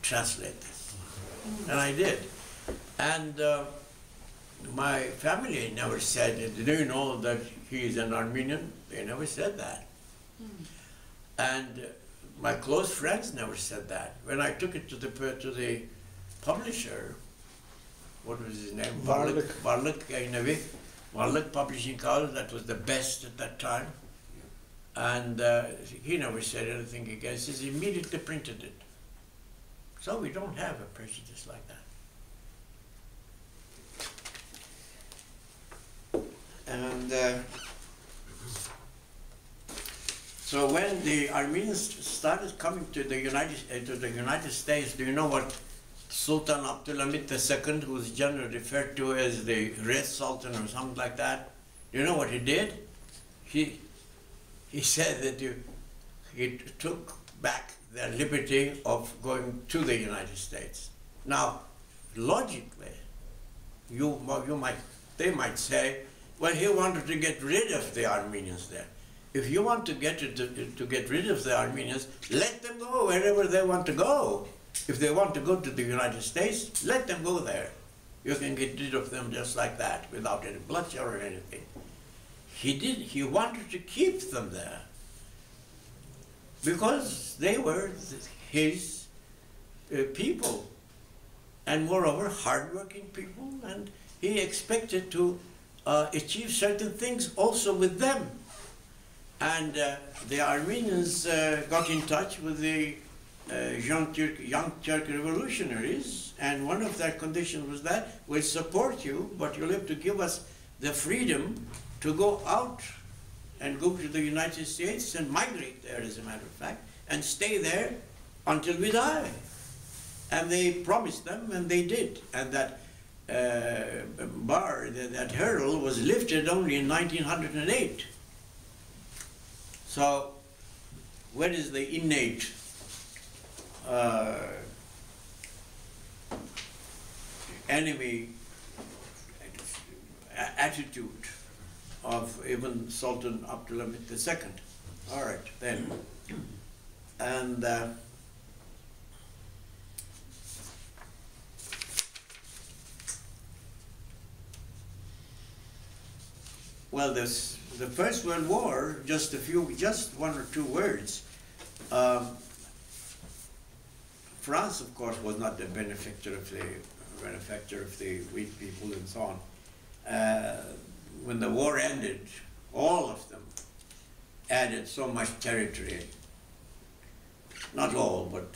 translate this. And I did. And my family never said, do you know that he is an Armenian? They never said that. And my close friends never said that. When I took it to the publisher, what was his name? Varlık Publishing House, that was the best at that time. And he never said anything against it. He immediately printed it. So we don't have a prejudice like that. And so when the Armenians started coming to the United States, do you know what Sultan Abdulhamid II, who was generally referred to as the Red Sultan or something like that, do you know what he did? He said that he took back their liberty of going to the United States. Now, logically, they might say, well, he wanted to get rid of the Armenians there. If you want to get rid of the Armenians, let them go wherever they want to go. If they want to go to the United States, let them go there. You can get rid of them just like that, without any bloodshed or anything. He wanted to keep them there because they were his people, and moreover, hardworking people, and he expected to achieve certain things also with them. And the Armenians got in touch with the young Turk revolutionaries, and one of their conditions was that we'll support you, but you'll have to give us the freedom to go out and go to the United States and migrate there, as a matter of fact, and stay there until we die. And they promised them, and they did. And that bar, that hurdle, was lifted only in 1908. So, where is the innate enemy attitude of even Sultan Abdulhamid II? All right, then. And well, the First World War, just one or two words. France, of course, was not the benefactor of the weak people and so on. When the war ended, all of them added so much territory. Not all, but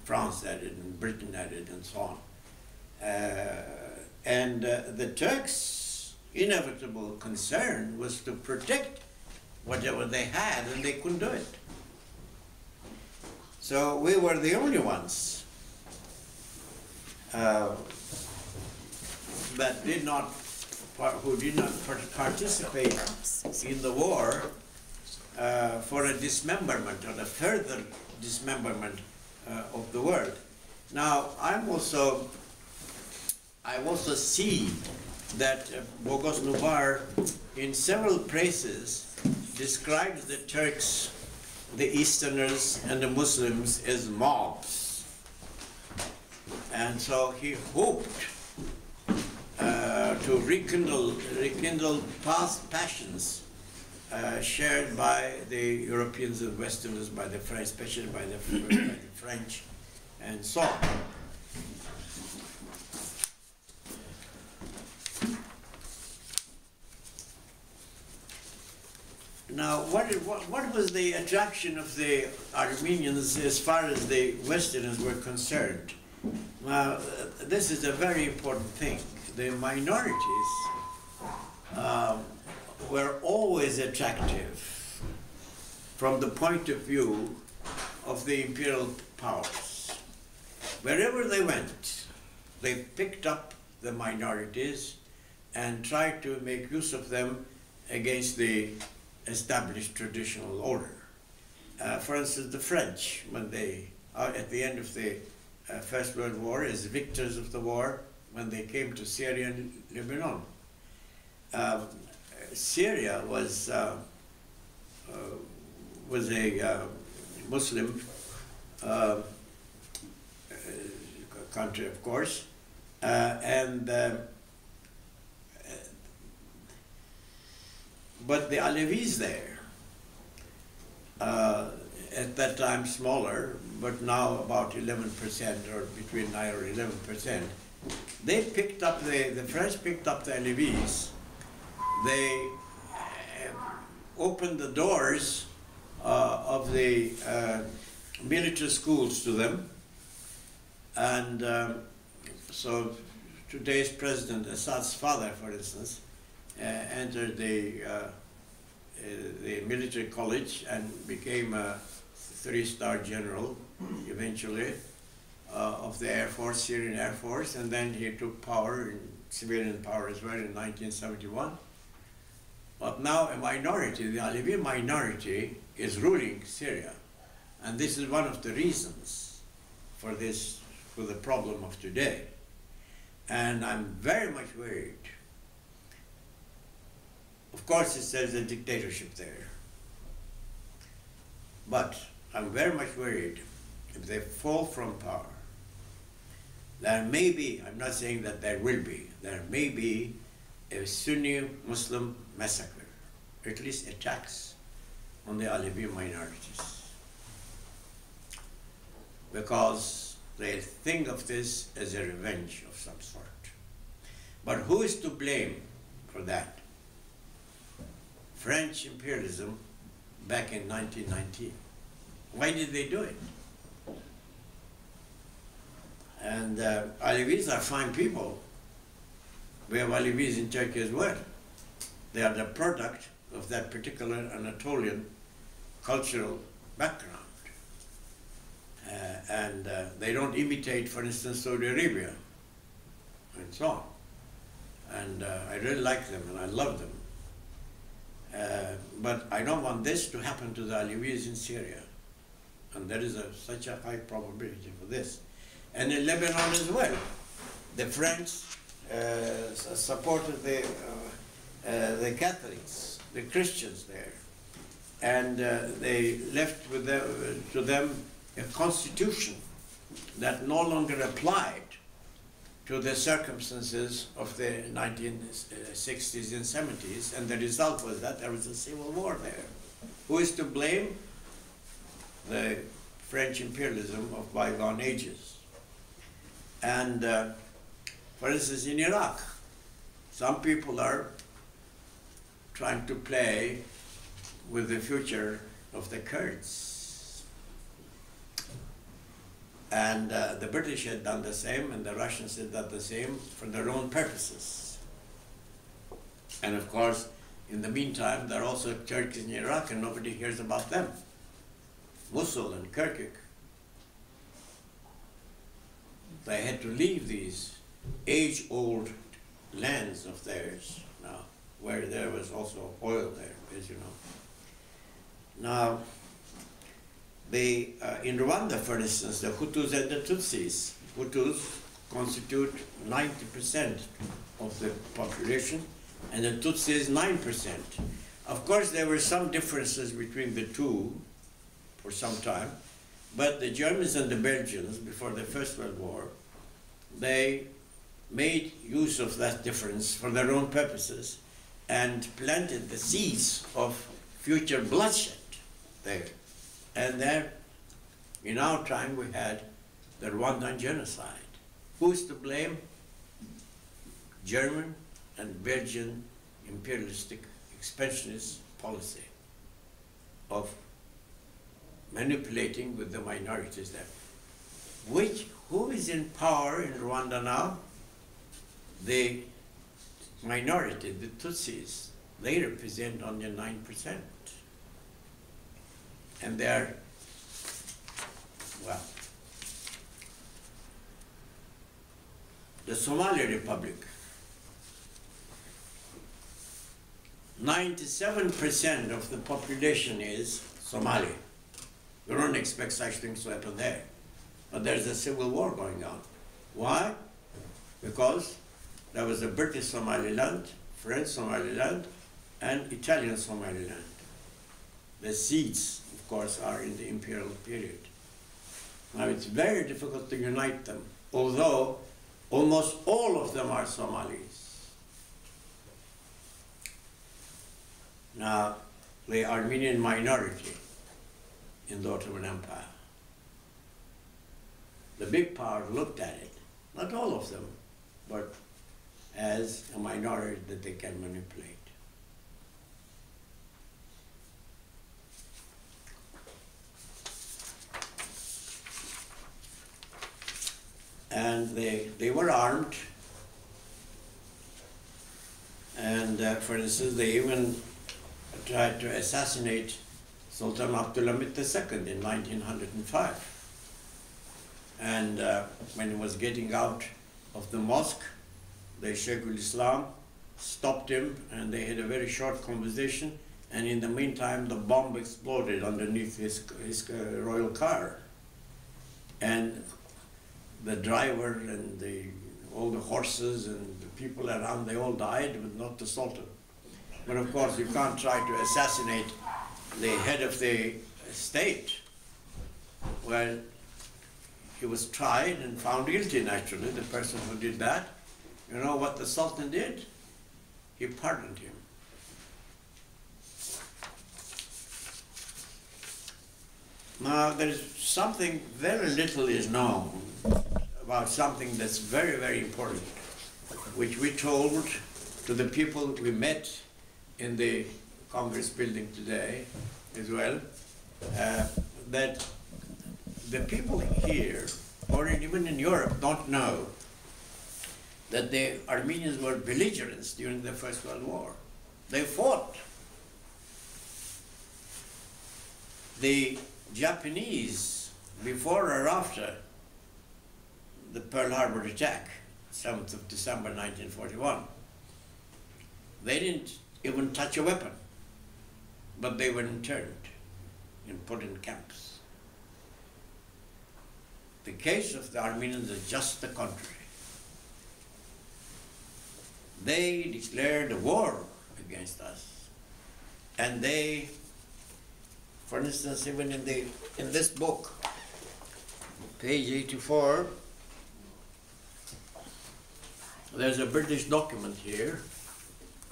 France added, and Britain added, and so on. And the Turks' inevitable concern was to protect whatever they had, and they couldn't do it. So we were the only ones who did not participate in the war for a dismemberment or a further dismemberment of the world. Now, I also see that Boghos Nubar, in several places, describes the Turks, the Easterners, and the Muslims as mobs. And so he hoped to rekindle past passions shared by the Europeans and Westerners, by the French, especially by the French, and so on. Now, what was the attraction of the Armenians as far as the Westerners were concerned? Well, this is a very important thing. The minorities were always attractive from the point of view of the imperial powers. Wherever they went, they picked up the minorities and tried to make use of them against the established traditional order. For instance, the French, when they, at the end of the First World War, as victors of the war, when they came to Syria and Lebanon. Syria was a Muslim country, of course, but the Alevis there, at that time smaller, but now about 11% or between 9 or 11%, they picked up, the French picked up the Alevis. They opened the doors of the military schools to them. And so today's President Assad's father, for instance, entered the military college and became a 3-star general eventually of the Air Force, Syrian Air Force, and then he took power, civilian power as well, in 1971. But now a minority, the Alevi minority, is ruling Syria. And this is one of the reasons for this, for the problem of today. And I'm very much worried. Of course, there's a dictatorship there. But I'm very much worried if they fall from power. There may be, I'm not saying that there will be, there may be a Sunni Muslim massacre, at least attacks on the Alevi minorities. Because they think of this as a revenge of some sort. But who is to blame for that? French imperialism back in 1919. Why did they do it? And Alevis are fine people. We have Alevis in Turkey as well. They are the product of that particular Anatolian cultural background. And they don't imitate, for instance, Saudi Arabia and so on. And I really like them and I love them. But I don't want this to happen to the Alevis in Syria. And there is such a high probability for this. And in Lebanon as well. The French supported the Catholics, the Christians there. And they left with to them a constitution that no longer applied to the circumstances of the 1960s and 70s, and the result was that there was a civil war there. Who is to blame? The French imperialism of bygone ages. And for instance, in Iraq, some people are trying to play with the future of the Kurds. And the British had done the same, and the Russians had done the same for their own purposes. And of course, in the meantime, there are also Turks in Iraq, and nobody hears about them. Mosul and Kirkuk. They had to leave these age-old lands of theirs now, where there was also oil there, as you know. Now, in Rwanda, for instance, the Hutus and the Tutsis. Hutus constitute 90% of the population, and the Tutsis 9%. Of course, there were some differences between the two for some time, but the Germans and the Belgians, before the First World War, they made use of that difference for their own purposes and planted the seeds of future bloodshed there. And there, in our time, we had the Rwandan genocide. Who is to blame? German and Belgian imperialistic expansionist policy of manipulating with the minorities there. Who is in power in Rwanda now? The minority, the Tutsis. They represent only 9%. And they're, well, the Somali Republic, 97% of the population is Somali. You don't expect such things to happen there. But there's a civil war going on. Why? Because there was a British Somaliland, French Somaliland, and Italian Somaliland. The seeds, of course, are in the imperial period. Now, it's very difficult to unite them, although almost all of them are Somalis. Now, the Armenian minority in the Ottoman Empire, the big powers looked at it, not all of them, but as a minority that they can manipulate. And they were armed, and for instance, they even tried to assassinate Sultan Abdulhamid II in 1905. And when he was getting out of the mosque, the Sheikhul Islam stopped him, and they had a very short conversation, and in the meantime the bomb exploded underneath his royal car. And the driver and all the horses and the people around, they all died, but not the Sultan. But of course, you can't try to assassinate the head of the state. Well, he was tried and found guilty, naturally, the person who did that. You know what the Sultan did? He pardoned him. Now, there is something, very little is known about something that's very, very important, which we told to the people we met in the Congress building today as well, that the people here, or even in Europe, don't know that the Armenians were belligerents during the First World War. They fought. The Japanese, before or after the Pearl Harbor attack, 7th of December 1941, they didn't even touch a weapon, but they were interned and put in camps. The case of the Armenians is just the contrary. They declared a war against us, and they, for instance, even in this book, page 84, there's a British document here.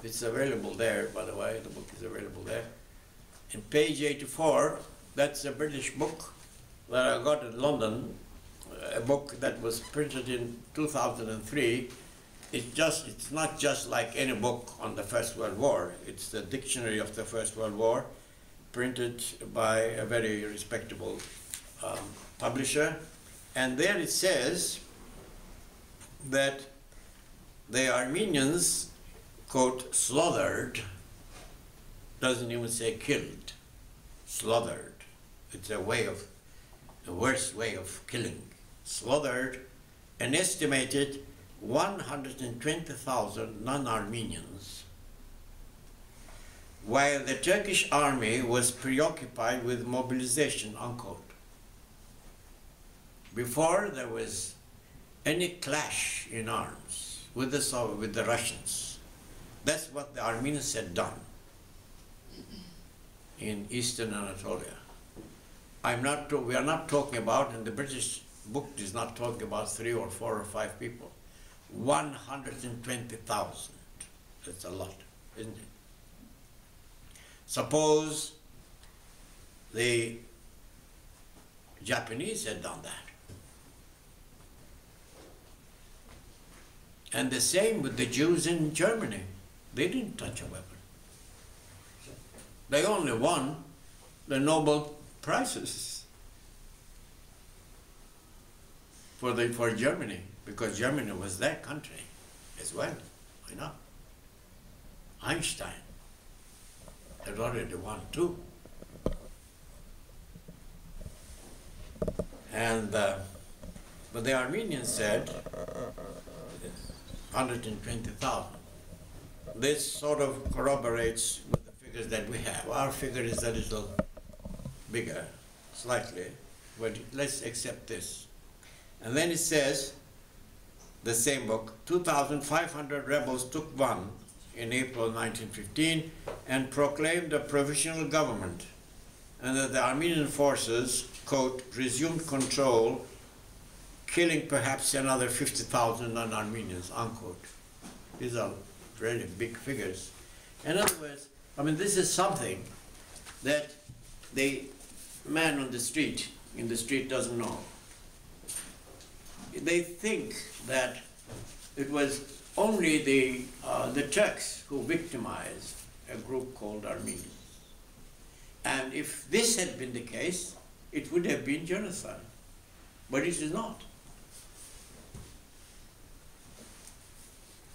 It's available there, by the way, the book is available there. In page 84, that's a British book that I got in London, a book that was printed in 2003. It's not just like any book on the First World War. It's the dictionary of the First World War, printed by a very respectable publisher. And there it says that the Armenians, quote, slaughtered, doesn't even say killed, slaughtered. It's a worst way of killing. Slaughtered an estimated 120,000 non-Armenians, while the Turkish army was preoccupied with mobilization, unquote. Before there was any clash in arms with the Russians. That's what the Armenians had done in eastern Anatolia. We are not talking about, and the British book is not talking about 3 or 4 or 5 people. 120,000. That's a lot, isn't it? Suppose the Japanese had done that. And the same with the Jews in Germany. They didn't touch a weapon. They only won the Nobel Prizes for Germany, because Germany was their country as well. Why not? Einstein had already won too. And but the Armenians said 120,000. This sort of corroborates with the figures that we have. Our figure is a little bigger, slightly, but let's accept this. And then it says, the same book, 2,500 rebels took Van in April 1915 and proclaimed a provisional government, and that the Armenian forces, quote, resumed control killing perhaps another 50,000 non-Armenians, unquote. These are really big figures. In other words, I mean, this is something that the man on the street, in the street, doesn't know. They think that it was only the Turks who victimized a group called Armenians. And if this had been the case, it would have been genocide. But it is not.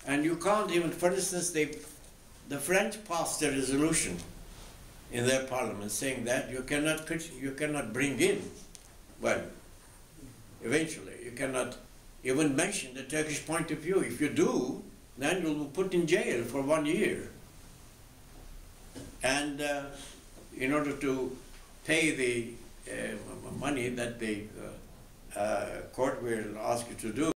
And you can't even, for instance, the French passed a resolution in their parliament saying that you cannot bring in, well, eventually, you cannot even mention the Turkish point of view. If you do, then you'll be put in jail for 1 year. And in order to pay the money that the court will ask you to do,